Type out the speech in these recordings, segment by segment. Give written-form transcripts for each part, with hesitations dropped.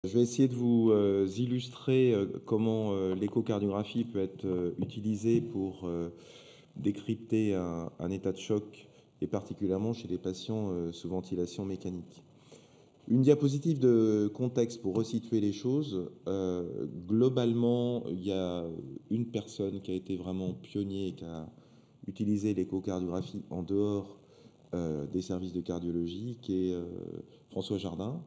Je vais essayer de vous illustrer comment l'échocardiographie peut être utilisée pour décrypter un état de choc, et particulièrement chez les patients sous ventilation mécanique. Une diapositive de contexte pour resituer les choses. Globalement, il y a une personne qui a été vraiment pionnier et qui a utilisé l'échocardiographie en dehors des services de cardiologie, qui est François Jardin.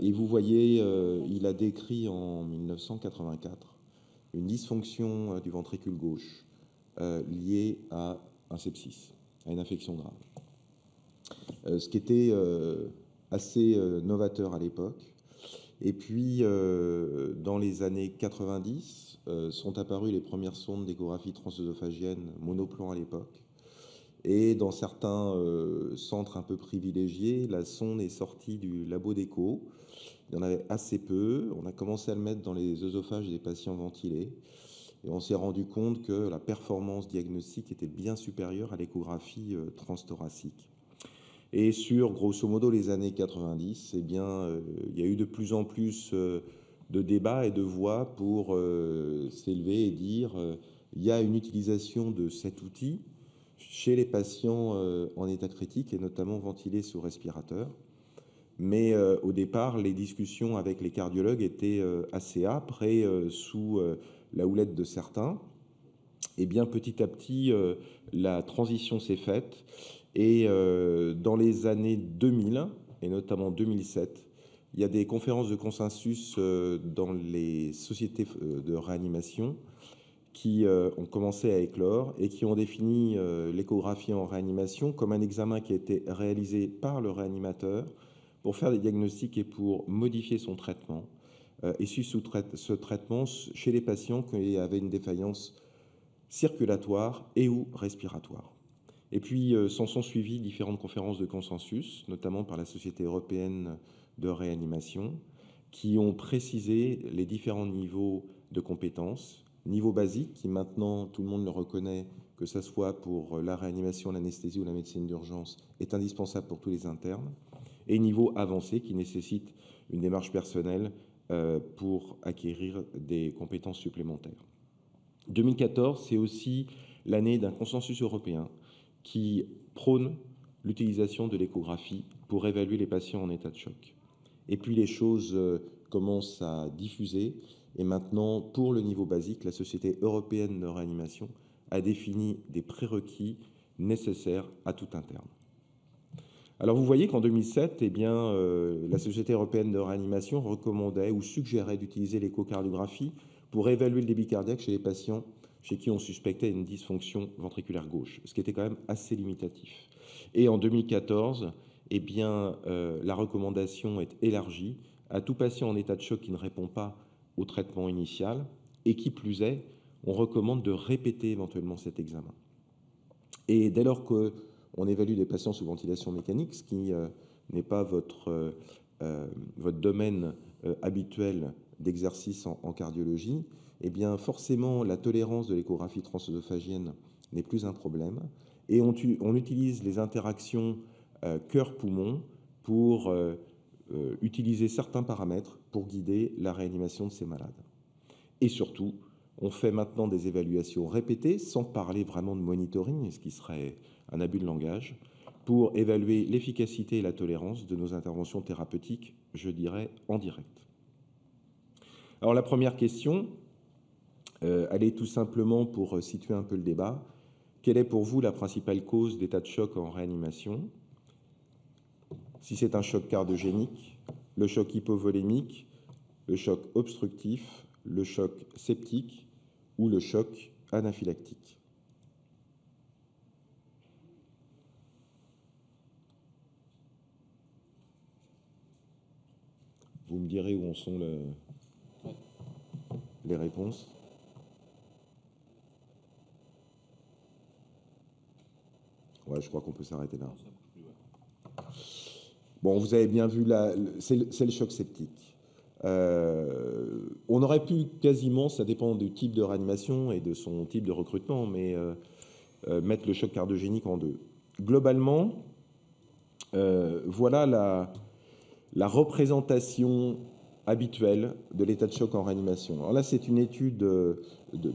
Et vous voyez, il a décrit en 1984 une dysfonction du ventricule gauche liée à un sepsis, à une infection grave. Ce qui était assez novateur à l'époque. Et puis, dans les années 90, sont apparues les premières sondes d'échographie transœsophagienne monoplan à l'époque. Et dans certains centres un peu privilégiés, la sonde est sortie du labo d'écho. Il y en avait assez peu. On a commencé à le mettre dans les œsophages des patients ventilés. Et on s'est rendu compte que la performance diagnostique était bien supérieure à l'échographie transthoracique. Et sur, grosso modo, les années 90, eh bien, il y a eu de plus en plus de débats et de voix pour s'élever et dire il y a une utilisation de cet outil chez les patients en état critique et notamment ventilés sous respirateur. Mais au départ, les discussions avec les cardiologues étaient assez âpres et sous la houlette de certains. Et bien petit à petit, la transition s'est faite. Et dans les années 2000, et notamment 2007, il y a des conférences de consensus dans les sociétés de réanimation qui ont commencé à éclore et qui ont défini l'échographie en réanimation comme un examen qui a été réalisé par le réanimateur pour faire des diagnostics et pour modifier son traitement. Et suivre ce traitement chez les patients qui avaient une défaillance circulatoire et ou respiratoire. Et puis s'en sont suivies différentes conférences de consensus, notamment par la Société européenne de réanimation, qui ont précisé les différents niveaux de compétences. Niveau basique, qui maintenant, tout le monde le reconnaît, que ce soit pour la réanimation, l'anesthésie ou la médecine d'urgence, est indispensable pour tous les internes. Et niveau avancé, qui nécessite une démarche personnelle pour acquérir des compétences supplémentaires. 2014, c'est aussi l'année d'un consensus européen qui prône l'utilisation de l'échographie pour évaluer les patients en état de choc. Et puis les choses commencent à diffuser. Et maintenant, pour le niveau basique, la Société européenne de réanimation a défini des prérequis nécessaires à tout interne. Alors vous voyez qu'en 2007, eh bien, la Société européenne de réanimation recommandait ou suggérait d'utiliser l'échocardiographie pour évaluer le débit cardiaque chez les patients chez qui on suspectait une dysfonction ventriculaire gauche, ce qui était quand même assez limitatif. Et en 2014, eh bien, la recommandation est élargie à tout patient en état de choc qui ne répond pas au traitement initial, et qui plus est, on recommande de répéter éventuellement cet examen. Et dès lors qu'on évalue des patients sous ventilation mécanique, ce qui n'est pas votre domaine habituel d'exercice en cardiologie, eh bien forcément la tolérance de l'échographie transœsophagienne n'est plus un problème, et on utilise les interactions cœur-poumon pour utiliser certains paramètres pour guider la réanimation de ces malades. Et surtout, on fait maintenant des évaluations répétées, sans parler vraiment de monitoring, ce qui serait un abus de langage, pour évaluer l'efficacité et la tolérance de nos interventions thérapeutiques, je dirais, en direct. Alors la première question, elle est tout simplement pour situer un peu le débat. Quelle est pour vous la principale cause d'état de choc en réanimation? Si c'est un choc cardiogénique, le choc hypovolémique, le choc obstructif, le choc septique ou le choc anaphylactique. Vous me direz où en sont les réponses. Ouais, je crois qu'on peut s'arrêter là. Bon, vous avez bien vu, c'est le choc septique. On aurait pu quasiment, ça dépend du type de réanimation et de son type de recrutement, mais mettre le choc cardiogénique en deux. Globalement, voilà la représentation habituel de l'état de choc en réanimation. Alors là, c'est une étude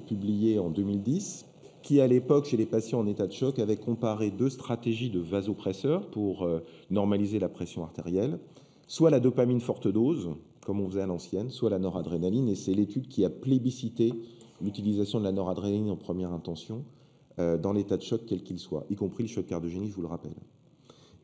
publiée en 2010 qui, à l'époque, chez les patients en état de choc, avait comparé deux stratégies de vasopresseurs pour normaliser la pression artérielle, soit la dopamine forte dose, comme on faisait à l'ancienne, soit la noradrénaline, et c'est l'étude qui a plébiscité l'utilisation de la noradrénaline en première intention dans l'état de choc quel qu'il soit, y compris le choc cardiogénique, je vous le rappelle.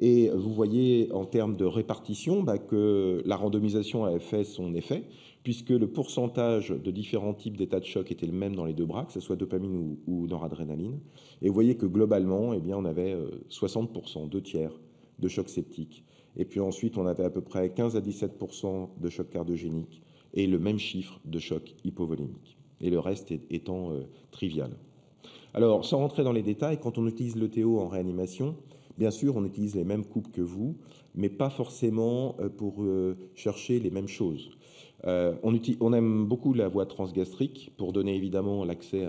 Et vous voyez en termes de répartition que la randomisation avait fait son effet, puisque le pourcentage de différents types d'états de choc était le même dans les deux bras, que ce soit dopamine ou noradrénaline. Et vous voyez que globalement, eh bien, on avait 60%, 2/3 de choc septique. Et puis ensuite, on avait à peu près 15 à 17% de choc cardiogénique et le même chiffre de choc hypovolémique. Et le reste étant trivial. Alors, sans rentrer dans les détails, quand on utilise l'ETO en réanimation, bien sûr, on utilise les mêmes coupes que vous, mais pas forcément pour chercher les mêmes choses. On aime beaucoup la voie transgastrique pour donner évidemment l'accès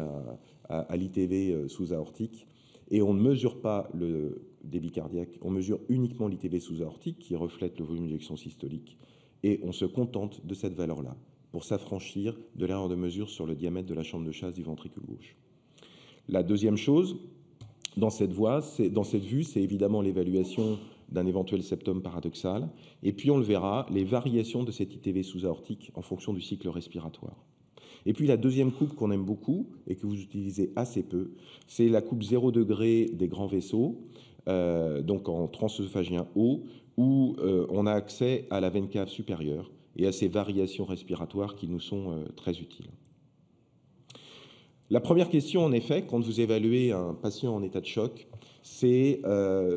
à l'ITV sous-aortique. Et on ne mesure pas le débit cardiaque, on mesure uniquement l'ITV sous-aortique qui reflète le volume d'éjection systolique. Et on se contente de cette valeur-là pour s'affranchir de l'erreur de mesure sur le diamètre de la chambre de chasse du ventricule gauche. La deuxième chose, dans cette vue, c'est évidemment l'évaluation d'un éventuel septum paradoxal. Et puis, on le verra, les variations de cette ITV sous-aortique en fonction du cycle respiratoire. Et puis, la deuxième coupe qu'on aime beaucoup et que vous utilisez assez peu, c'est la coupe 0 degré des grands vaisseaux, donc en transœsophagien haut, où on a accès à la veine cave supérieure et à ces variations respiratoires qui nous sont très utiles. La première question, en effet, quand vous évaluez un patient en état de choc, c'est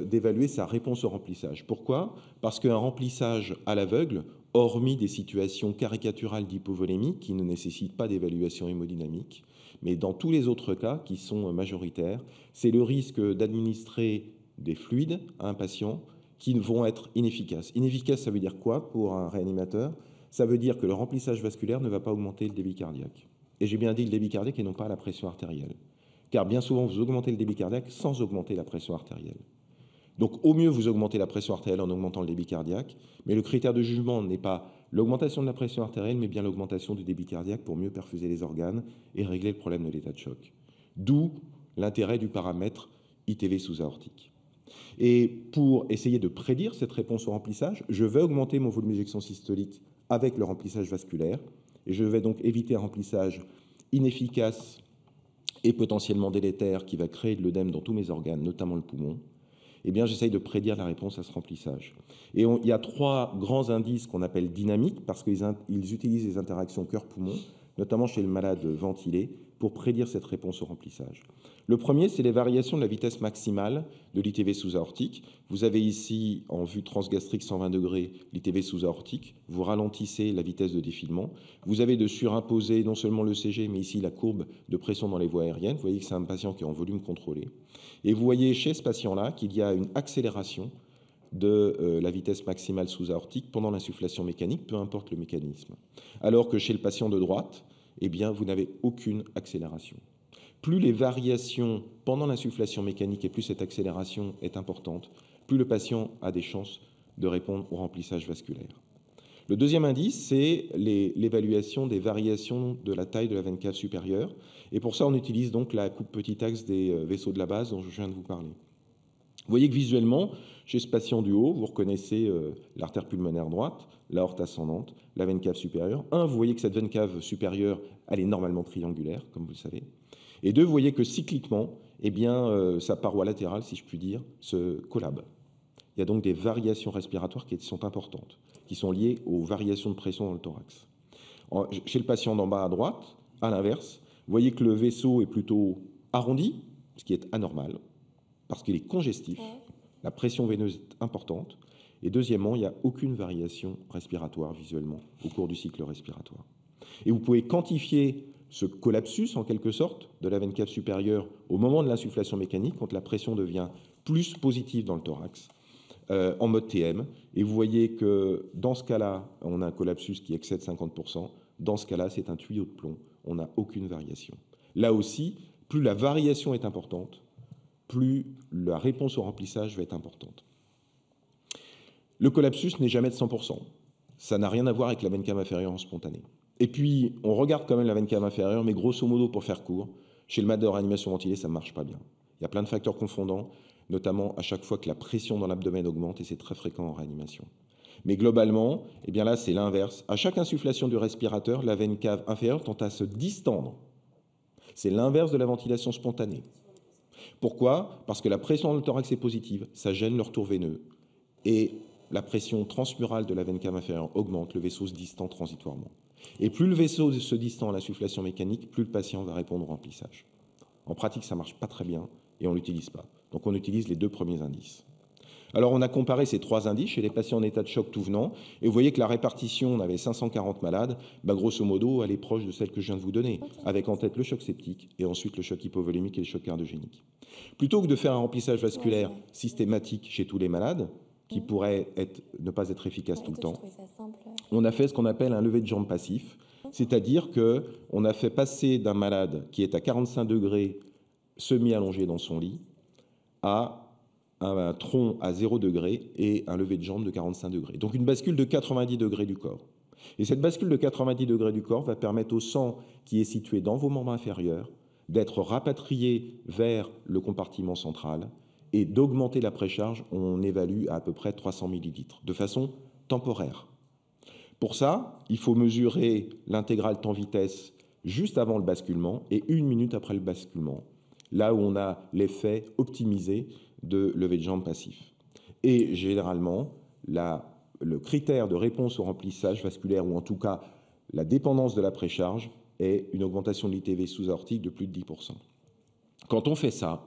d'évaluer sa réponse au remplissage. Pourquoi? Parce qu'un remplissage à l'aveugle, hormis des situations caricaturales d'hypovolémie qui ne nécessitent pas d'évaluation hémodynamique, mais dans tous les autres cas qui sont majoritaires, c'est le risque d'administrer des fluides à un patient qui vont être inefficaces. Inefficace, ça veut dire quoi pour un réanimateur? Ça veut dire que le remplissage vasculaire ne va pas augmenter le débit cardiaque. Et j'ai bien dit le débit cardiaque et non pas la pression artérielle. Car bien souvent, vous augmentez le débit cardiaque sans augmenter la pression artérielle. Donc, au mieux, vous augmentez la pression artérielle en augmentant le débit cardiaque, mais le critère de jugement n'est pas l'augmentation de la pression artérielle, mais bien l'augmentation du débit cardiaque pour mieux perfuser les organes et régler le problème de l'état de choc. D'où l'intérêt du paramètre ITV sous-aortique. Et pour essayer de prédire cette réponse au remplissage, je vais augmenter mon volume d'éjection systolique avec le remplissage vasculaire, et je vais donc éviter un remplissage inefficace et potentiellement délétère qui va créer de l'œdème dans tous mes organes, notamment le poumon. Eh bien, j'essaye de prédire la réponse à ce remplissage. Et il y a trois grands indices qu'on appelle dynamiques, parce qu'ils utilisent les interactions cœur-poumon, notamment chez le malade ventilé, pour prédire cette réponse au remplissage. Le premier, c'est les variations de la vitesse maximale de l'ITV sous-aortique. Vous avez ici, en vue transgastrique 120 degrés, l'ITV sous-aortique. Vous ralentissez la vitesse de défilement. Vous avez de surimposer non seulement l'ECG, mais ici la courbe de pression dans les voies aériennes. Vous voyez que c'est un patient qui est en volume contrôlé. Et vous voyez chez ce patient-là qu'il y a une accélération de la vitesse maximale sous-aortique pendant l'insufflation mécanique, peu importe le mécanisme. Alors que chez le patient de droite, eh bien, vous n'avez aucune accélération. Plus les variations pendant l'insufflation mécanique et plus cette accélération est importante, plus le patient a des chances de répondre au remplissage vasculaire. Le deuxième indice, c'est l'évaluation des variations de la taille de la veine cave supérieure. Et pour ça, on utilise donc la coupe petit axe des vaisseaux de la base dont je viens de vous parler. Vous voyez que visuellement, chez ce patient du haut, vous reconnaissez l'artère pulmonaire droite, l'aorte ascendante, la veine cave supérieure. Un, vous voyez que cette veine cave supérieure, elle est normalement triangulaire, comme vous le savez. Et deux, vous voyez que cycliquement, eh bien, sa paroi latérale, si je puis dire, se collabe. Il y a donc des variations respiratoires qui sont importantes, qui sont liées aux variations de pression dans le thorax. Chez le patient d'en bas à droite, à l'inverse, vous voyez que le vaisseau est plutôt arrondi, ce qui est anormal, parce qu'il est congestif, la pression veineuse est importante, et deuxièmement, il n'y a aucune variation respiratoire visuellement au cours du cycle respiratoire. Et vous pouvez quantifier ce collapsus, en quelque sorte, de la veine cave supérieure au moment de l'insufflation mécanique, quand la pression devient plus positive dans le thorax, en mode TM, et vous voyez que dans ce cas-là, on a un collapsus qui excède 50%, dans ce cas-là, c'est un tuyau de plomb, on n'a aucune variation. Là aussi, plus la variation est importante, plus la réponse au remplissage va être importante. Le collapsus n'est jamais de 100%. ça n'a rien à voir avec la veine cave inférieure en spontané. Et puis, on regarde quand même la veine cave inférieure, mais grosso modo, pour faire court, chez le malade de réanimation ventilée, ça ne marche pas bien. Il y a plein de facteurs confondants, notamment à chaque fois que la pression dans l'abdomen augmente, et c'est très fréquent en réanimation. Mais globalement, eh bien là, c'est l'inverse. À chaque insufflation du respirateur, la veine cave inférieure tend à se distendre. C'est l'inverse de la ventilation spontanée. Pourquoi? Parce que la pression dans le thorax est positive, ça gêne le retour veineux. Et la pression transmurale de la veine cave inférieure augmente, le vaisseau se distend transitoirement. Et plus le vaisseau se distend à l'insufflation mécanique, plus le patient va répondre au remplissage. En pratique, ça ne marche pas très bien et on ne l'utilise pas. Donc on utilise les 2 premiers indices. Alors on a comparé ces 3 indices chez les patients en état de choc tout venant, et vous voyez que la répartition, on avait 540 malades, grosso modo, elle est proche de celle que je viens de vous donner, avec en tête le choc septique et ensuite le choc hypovolémique et le choc cardiogénique. Plutôt que de faire un remplissage vasculaire systématique chez tous les malades, qui pourrait ne pas être efficace tout le temps, on a fait ce qu'on appelle un lever de jambe passif, c'est-à-dire qu'on a fait passer d'un malade qui est à 45 degrés semi-allongé dans son lit à un tronc à 0 degré et un lever de jambe de 45 degrés. Donc une bascule de 90 degrés du corps. Et cette bascule de 90 degrés du corps va permettre au sang qui est situé dans vos membres inférieurs d'être rapatrié vers le compartiment central et d'augmenter la précharge, on évalue à peu près 300 millilitres, de façon temporaire. Pour ça, il faut mesurer l'intégrale temps-vitesse juste avant le basculement et 1 minute après le basculement, là où on a l'effet optimisé de lever de jambe passif. Et généralement, le critère de réponse au remplissage vasculaire, ou en tout cas la dépendance de la précharge, est une augmentation de l'ITV sous-aortique de plus de 10%. Quand on fait ça,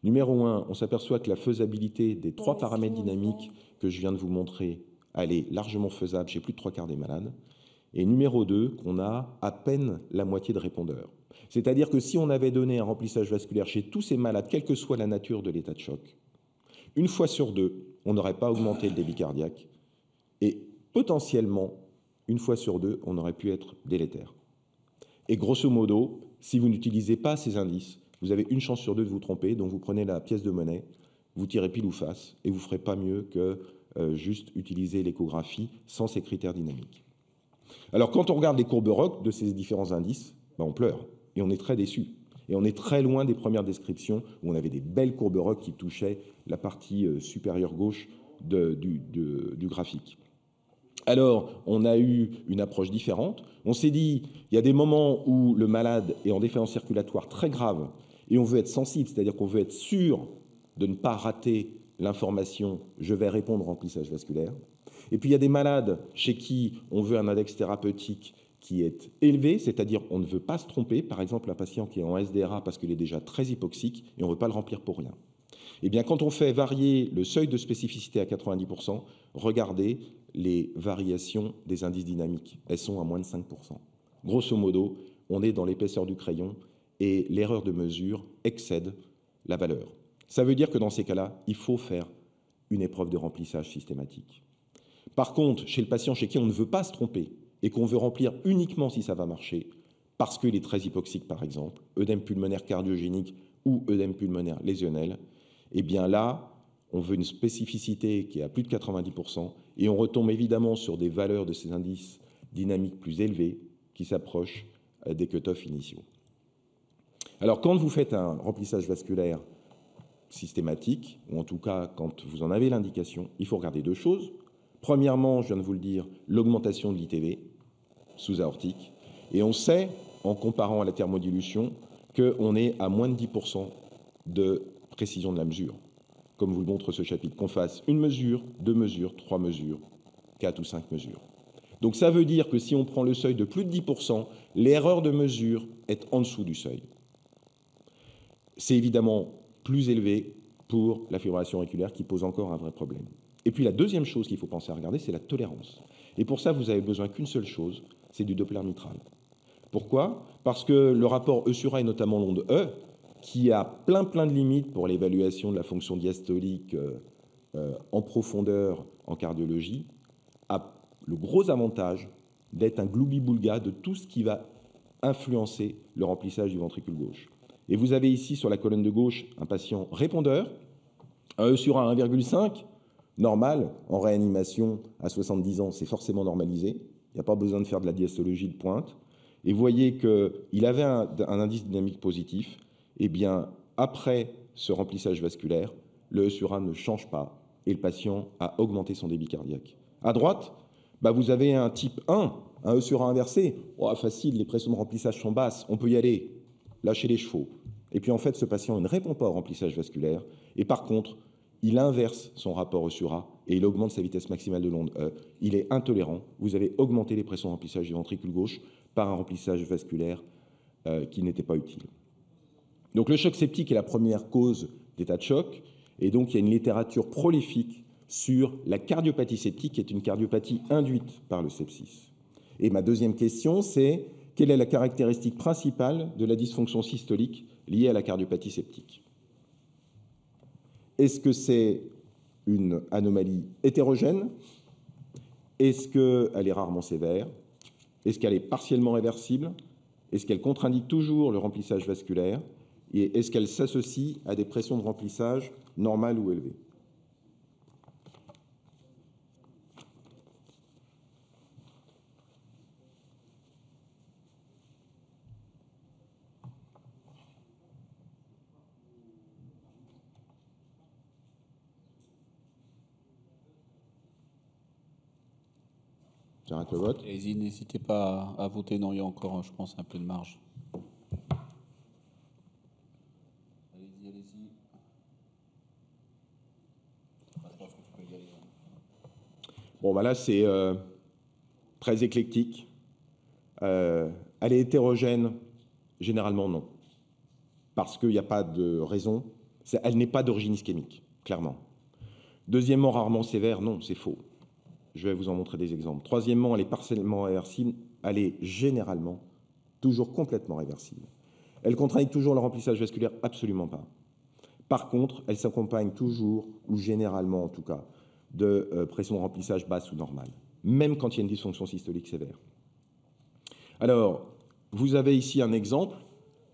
numéro 1, on s'aperçoit que la faisabilité des 3 paramètres dynamiques que je viens de vous montrer, elle est largement faisable chez plus de 3/4 des malades. Et numéro 2, qu'on a à peine la moitié de répondeurs. C'est-à-dire que si on avait donné un remplissage vasculaire chez tous ces malades, quelle que soit la nature de l'état de choc, 1 fois sur 2, on n'aurait pas augmenté le débit cardiaque. Et potentiellement, 1 fois sur 2, on aurait pu être délétère. Et grosso modo, si vous n'utilisez pas ces indices, vous avez 1 chance sur 2 de vous tromper, donc vous prenez la pièce de monnaie, vous tirez pile ou face, et vous ne ferez pas mieux que juste utiliser l'échographie sans ces critères dynamiques. Alors quand on regarde les courbes ROC de ces différents indices, on pleure, et on est très déçu. Et on est très loin des premières descriptions où on avait des belles courbes ROC qui touchaient la partie supérieure gauche du graphique. Alors, on a eu une approche différente. On s'est dit, il y a des moments où le malade est en défaillance circulatoire très grave et on veut être sensible, c'est-à-dire qu'on veut être sûr de ne pas rater l'information « je vais répondre au remplissage vasculaire ». Et puis, il y a des malades chez qui on veut un index thérapeutique qui est élevé, c'est-à-dire on ne veut pas se tromper. Par exemple, un patient qui est en SDRA parce qu'il est déjà très hypoxique et on ne veut pas le remplir pour rien. Eh bien, quand on fait varier le seuil de spécificité à 90%, regardez les variations des indices dynamiques. Elles sont à moins de 5%. Grosso modo, on est dans l'épaisseur du crayon et l'erreur de mesure excède la valeur. Ça veut dire que dans ces cas-là, il faut faire une épreuve de remplissage systématique. Par contre, chez le patient chez qui on ne veut pas se tromper et qu'on veut remplir uniquement si ça va marcher, parce qu'il est très hypoxique par exemple, œdème pulmonaire cardiogénique ou œdème pulmonaire lésionnel, eh bien là, on veut une spécificité qui est à plus de 90% et on retombe évidemment sur des valeurs de ces indices dynamiques plus élevés qui s'approchent des cutoffs initiaux. Alors quand vous faites un remplissage vasculaire systématique, ou en tout cas quand vous en avez l'indication, il faut regarder 2 choses. Premièrement, je viens de vous le dire, l'augmentation de l'ITV sous-aortique. Et on sait, en comparant à la thermodilution, qu'on est à moins de 10% de précision de la mesure, comme vous le montre ce chapitre, qu'on fasse 1 mesure, 2 mesures, 3 mesures, 4 ou 5 mesures. Donc ça veut dire que si on prend le seuil de plus de 10%, l'erreur de mesure est en dessous du seuil. C'est évidemment plus élevé pour la fibrillation auriculaire qui pose encore un vrai problème. Et puis la deuxième chose qu'il faut penser à regarder, c'est la tolérance. Et pour ça, vous avez besoin qu'une seule chose, c'est du Doppler mitral. Pourquoi? Parce que le rapport E sur A, et notamment l'onde E, qui a plein de limites pour l'évaluation de la fonction diastolique en profondeur en cardiologie, a le gros avantage d'être un gloubi-boulga de tout ce qui va influencer le remplissage du ventricule gauche. Et vous avez ici sur la colonne de gauche un patient répondeur, un E sur A 1,5, normal. En réanimation, à 70 ans, c'est forcément normalisé. Il n'y a pas besoin de faire de la diastologie de pointe. Et vous voyez qu'il avait un indice dynamique positif. Eh bien, après ce remplissage vasculaire, le E sur A ne change pas et le patient a augmenté son débit cardiaque. À droite, vous avez un type 1, un E sur A inversé. Oh, facile, les pressions de remplissage sont basses, on peut y aller. Lâchez les chevaux. Et puis en fait, ce patient ne répond pas au remplissage vasculaire. Et par contre, il inverse son rapport E sur A et il augmente sa vitesse maximale de l'onde E. Il est intolérant. Vous avez augmenté les pressions de remplissage du ventricule gauche par un remplissage vasculaire qui n'était pas utile. Donc le choc septique est la première cause d'état de choc. Et donc il y a une littérature prolifique sur la cardiopathie septique, qui est une cardiopathie induite par le sepsis. Et ma deuxième question, c'est quelle est la caractéristique principale de la dysfonction systolique liée à la cardiopathie septique? Est-ce que c'est une anomalie hétérogène? Est-ce qu'elle est rarement sévère? Est-ce qu'elle est partiellement réversible? Est-ce qu'elle contre-indique toujours le remplissage vasculaire? Et est-ce qu'elle s'associe à des pressions de remplissage normales ou élevées? J'arrête le vote. Allez-y, n'hésitez pas à voter. Non, il y a encore, je pense, un peu de marge. Allez-y, allez-y. Bon, là, c'est très éclectique. Elle est hétérogène? Généralement, non. Parce qu'il n'y a pas de raison. Elle n'est pas d'origine ischémique, clairement. Deuxièmement, rarement sévère? Non, c'est faux. Je vais vous en montrer des exemples. Troisièmement, elle est partiellement réversible. Elle est généralement toujours complètement réversible. Elle contraint toujours le remplissage vasculaire? Absolument pas. Par contre, elle s'accompagne toujours, ou généralement en tout cas, de pression de remplissage basse ou normale, même quand il y a une dysfonction systolique sévère. Alors, vous avez ici un exemple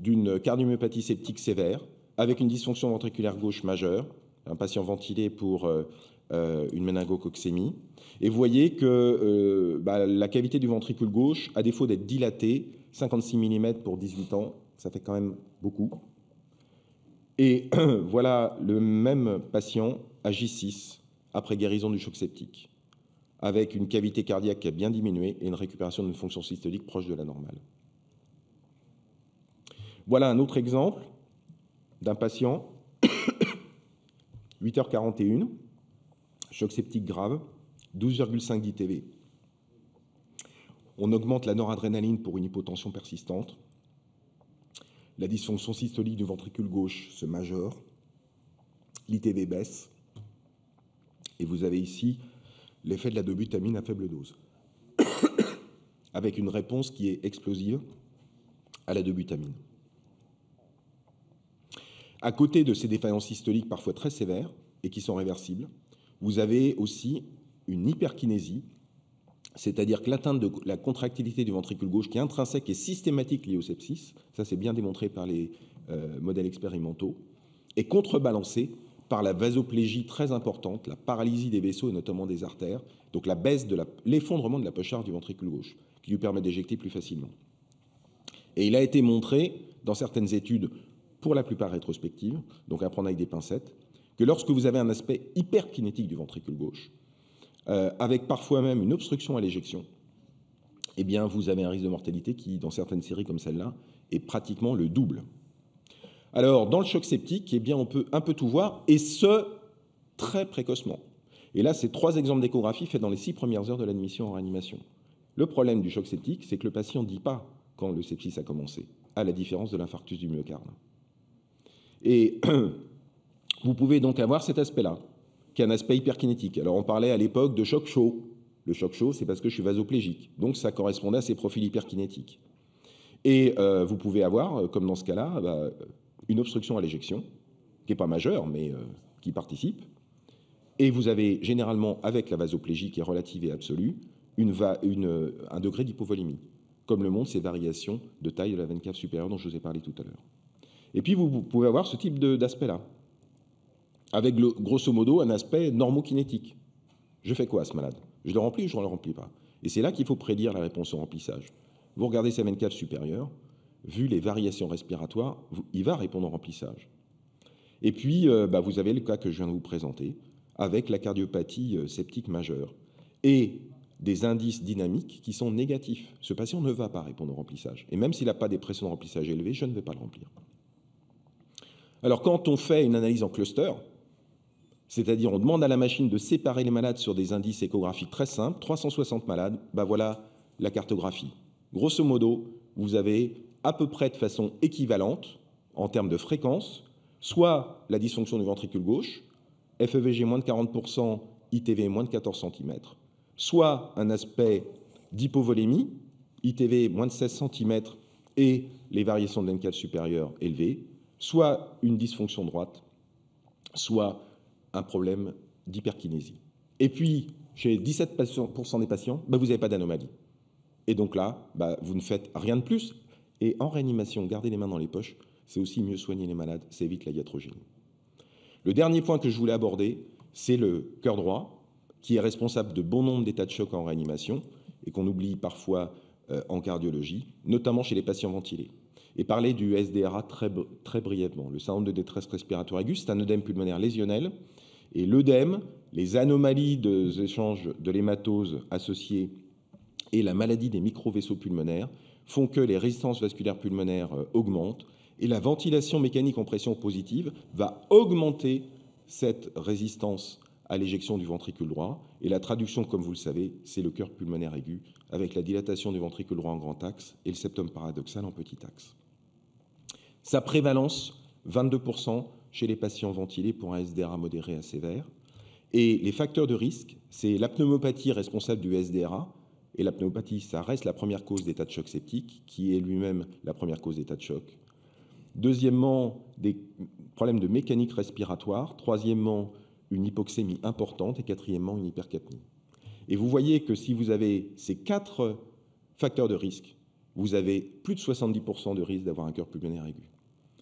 d'une cardiomyopathie septique sévère avec une dysfonction ventriculaire gauche majeure, un patient ventilé pour une méningococcémie. Et vous voyez que la cavité du ventricule gauche, à défaut d'être dilatée, 56 mm pour 18 ans, ça fait quand même beaucoup. Et voilà le même patient à J6, après guérison du choc septique, avec une cavité cardiaque qui a bien diminué et une récupération d'une fonction systolique proche de la normale. Voilà un autre exemple d'un patient, 8h41, choc septique grave, 12,5 d'ITV. On augmente la noradrénaline pour une hypotension persistante. La dysfonction systolique du ventricule gauche se majore. L'ITV baisse. Et vous avez ici l'effet de la dobutamine à faible dose, avec une réponse qui est explosive à la dobutamine. À côté de ces défaillances systoliques parfois très sévères et qui sont réversibles, vous avez aussi une hyperkinésie, c'est-à-dire que l'atteinte de la contractilité du ventricule gauche qui est intrinsèque et systématique liée au sepsis, ça c'est bien démontré par les modèles expérimentaux, est contrebalancée par la vasoplégie très importante, la paralysie des vaisseaux et notamment des artères, donc la baisse de l'effondrement de la poche du ventricule gauche, qui lui permet d'éjecter plus facilement. Et il a été montré dans certaines études, pour la plupart rétrospectives, donc à prendre avec des pincettes, que lorsque vous avez un aspect hyperkinétique du ventricule gauche, avec parfois même une obstruction à l'éjection, eh bien vous avez un risque de mortalité qui, dans certaines séries comme celle-là, est pratiquement le double. Alors, dans le choc septique, eh bien, on peut un peu tout voir, et ce, très précocement. Et là, c'est 3 exemples d'échographie faits dans les 6 premières heures de l'admission en réanimation. Le problème du choc septique, c'est que le patient ne dit pas quand le sepsis a commencé, à la différence de l'infarctus du myocarde. Et vous pouvez donc avoir cet aspect-là, qui est un aspect hyperkinétique. Alors, on parlait à l'époque de choc chaud. Le choc chaud, c'est parce que je suis vasoplégique. Donc, ça correspondait à ces profils hyperkinétiques. Et vous pouvez avoir, comme dans ce cas-là, une obstruction à l'éjection, qui n'est pas majeure, mais qui participe. Et vous avez généralement, avec la vasoplégie qui est relative et absolue, un degré d'hypovolémie, comme le montrent ces variations de taille de la veine cave supérieure dont je vous ai parlé tout à l'heure. Et puis, vous pouvez avoir ce type d'aspect-là, avec grosso modo un aspect normokinétique. Je fais quoi à ce malade? Je le remplis ou je ne le remplis pas? Et c'est là qu'il faut prédire la réponse au remplissage. Vous regardez sa veine cave supérieure, vu les variations respiratoires, il va répondre au remplissage. Et puis, vous avez le cas que je viens de vous présenter, avec la cardiopathie septique majeure, et des indices dynamiques qui sont négatifs. Ce patient ne va pas répondre au remplissage. Et même s'il n'a pas des pressions de remplissage élevées, je ne vais pas le remplir. Alors, quand on fait une analyse en cluster, c'est-à-dire on demande à la machine de séparer les malades sur des indices échographiques très simples, 360 malades, voilà la cartographie. Grosso modo, vous avez à peu près de façon équivalente, en termes de fréquence, soit la dysfonction du ventricule gauche, FEVG moins de 40%, ITV moins de 14 cm, soit un aspect d'hypovolémie, ITV moins de 16 cm et les variations de l'encave supérieure élevées, soit une dysfonction droite, soit un problème d'hyperkinésie. Et puis, chez 17% des patients, vous n'avez pas d'anomalie. Et donc là, vous ne faites rien de plus. Et en réanimation, garder les mains dans les poches, c'est aussi mieux soigner les malades, ça évite la iatrogénie. Le dernier point que je voulais aborder, c'est le cœur droit, qui est responsable de bon nombre d'états de choc en réanimation et qu'on oublie parfois en cardiologie, notamment chez les patients ventilés. Et parler du SDRA très brièvement. Le syndrome de détresse respiratoire aiguë, c'est un œdème pulmonaire lésionnel. Et l'œdème, les anomalies des échanges de l'hématose associées et la maladie des micro-vaisseaux pulmonaires font que les résistances vasculaires pulmonaires augmentent et la ventilation mécanique en pression positive va augmenter cette résistance à l'éjection du ventricule droit. Et la traduction, comme vous le savez, c'est le cœur pulmonaire aigu avec la dilatation du ventricule droit en grand axe et le septum paradoxal en petit axe. Sa prévalence, 22% chez les patients ventilés pour un SDRA modéré à sévère. Et les facteurs de risque, c'est la pneumopathie responsable du SDRA. Et la pneumopathie, ça reste la première cause d'état de choc septique, qui est lui-même la première cause d'état de choc. Deuxièmement, des problèmes de mécanique respiratoire. Troisièmement, une hypoxémie importante. Et quatrièmement, une hypercapnie. Et vous voyez que si vous avez ces 4 facteurs de risque, vous avez plus de 70% de risque d'avoir un cœur pulmonaire aigu.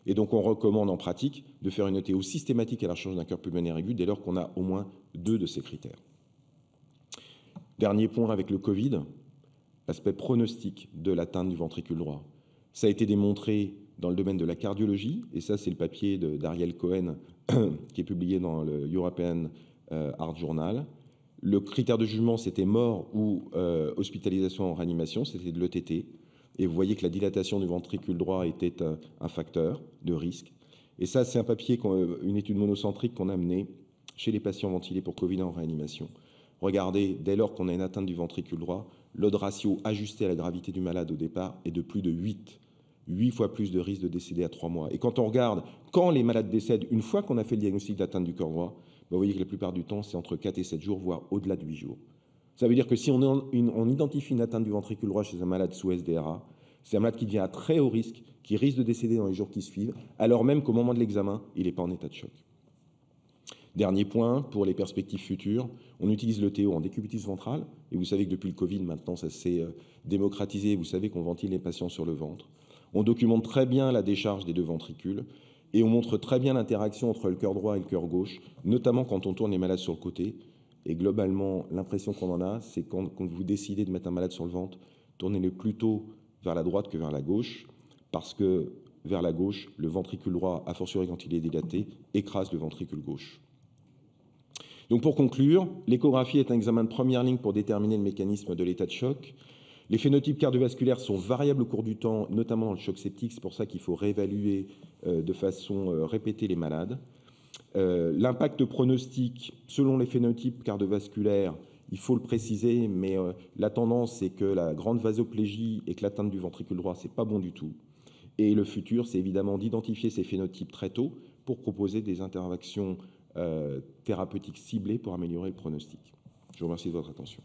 Et donc on recommande en pratique de faire une ETO systématique à la recherche d'un cœur pulmonaire aigu dès lors qu'on a au moins 2 de ces critères. Dernier point avec le Covid, l'aspect pronostic de l'atteinte du ventricule droit. Ça a été démontré dans le domaine de la cardiologie, et ça c'est le papier d'Ariel Cohen qui est publié dans le European Heart Journal. Le critère de jugement, c'était mort ou hospitalisation en réanimation, c'était de l'ETT. Et vous voyez que la dilatation du ventricule droit était un facteur de risque. Et ça, c'est un papier, une étude monocentrique qu'on a menée chez les patients ventilés pour Covid en réanimation. Regardez, dès lors qu'on a une atteinte du ventricule droit, l'odd ratio ajusté à la gravité du malade au départ est de plus de 8. 8 fois plus de risque de décéder à 3 mois. Et quand on regarde, quand les malades décèdent, une fois qu'on a fait le diagnostic d'atteinte du cœur droit, vous voyez que la plupart du temps, c'est entre 4 et 7 jours, voire au-delà de 8 jours. Ça veut dire que si on identifie une atteinte du ventricule droit chez un malade sous SDRA, c'est un malade qui devient à très haut risque, qui risque de décéder dans les jours qui suivent, alors même qu'au moment de l'examen, il n'est pas en état de choc. Dernier point, pour les perspectives futures, on utilise le TO en décubitus ventrale, et vous savez que depuis le Covid, maintenant, ça s'est démocratisé, vous savez qu'on ventile les patients sur le ventre. On documente très bien la décharge des 2 ventricules, et on montre très bien l'interaction entre le cœur droit et le cœur gauche, notamment quand on tourne les malades sur le côté. Et globalement, l'impression qu'on en a, c'est quand vous décidez de mettre un malade sur le ventre, tournez-le plutôt vers la droite que vers la gauche, parce que vers la gauche, le ventricule droit, a fortiori quand il est dilaté, écrase le ventricule gauche. Donc pour conclure, l'échographie est un examen de première ligne pour déterminer le mécanisme de l'état de choc. Les phénotypes cardiovasculaires sont variables au cours du temps, notamment dans le choc septique, c'est pour ça qu'il faut réévaluer de façon répétée les malades. L'impact pronostic, selon les phénotypes cardiovasculaires, il faut le préciser, mais la tendance, c'est que la grande vasoplégie et que l'atteinte du ventricule droit, c'est pas bon du tout. Et le futur, c'est évidemment d'identifier ces phénotypes très tôt pour proposer des interventions thérapeutiques ciblées pour améliorer le pronostic. Je vous remercie de votre attention.